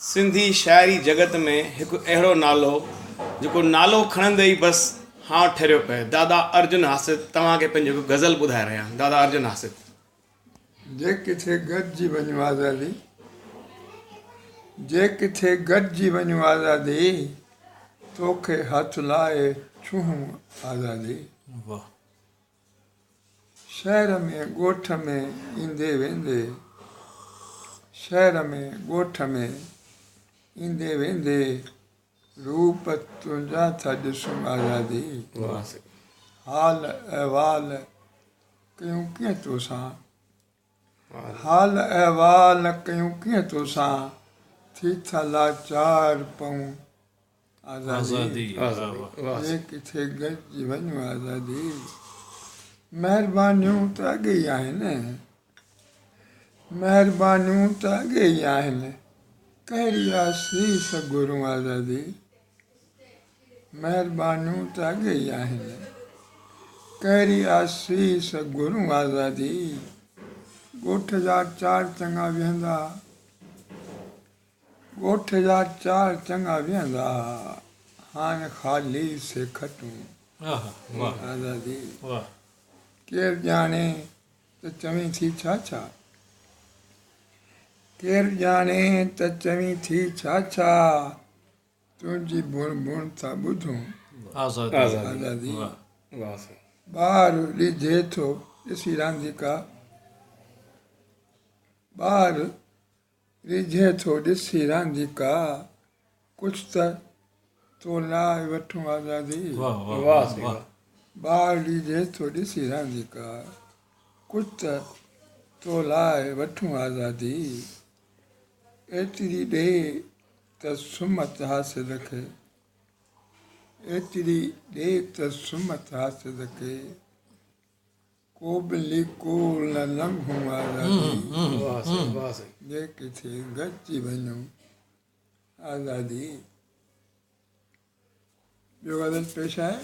सिंधी शायरी जगत में एक अहिड़ो नालो जेको नालो खणंदे ई बस हाँ ठरियो पए। दादा अर्जुन हासिद तव्हांखे पंहिंजो गज़ल ॿुधाए रहिया आहिनि। दादा अर्जुन हासिद। जे किथे गॾिजी वञूं आज़ादी, जे किथे गॾिजी वञूं आज़ादी, तोखे हथ लाए छूहूं आज़ादी। वाह। शहर में ॻोठ में ईंदे वेंदे, शहर में ॻोठ में ईंदे वेंदे, रूप तुंहिंजा था ॾिसूं आज़ादी। हाल अहवाल कयूं कीअं तोसां, हाल अहवाल कयूं कीअं तोसां, थी था लाचार पऊं आज़ादी। जे किथे गॾिजी वञूं आज़ादी। महिरबानियूं त अॻे ई आहिनि, महिरबानियूं त अॻे ई आहिनि, कहिड़ी आसीस घुरूं आज़ादी। महिरबानियूं त अॻे ई आहिनि, कहिड़ी आसीस घुरूं आज़ादी। ॻोठ जा चार चङा विहंदा, ॻोठ जा चार चङा विहंदा, हाणे ख़ाली से खटूं आज़ादी। केरु ॼाणे त चवीं थी छा छा, केरु ॼाणे त चवीं थी छा छा, तुंहिंजी बुण बुण था ॿुधूं आज़ादी। ॿार ॾिजे थो ॾिसी रांदीका, ॿार रिझे थो ॾिसी रांदीका, कुझु त तो लाइ वठूं आज़ादी। ॿार रिझे थो ॾिसी रांदीका, कुझु त तो लाइ वठूं आज़ादी। एतिरी ॾे त सुमत हासिद खे, एतिरी ॾे त सुमत हासिद खे, को बि लिकोल न लंघूं आज़ादी। जे किथे गॾिजी वञूं आज़ादी। ॿियो गज़ल पेश आहे।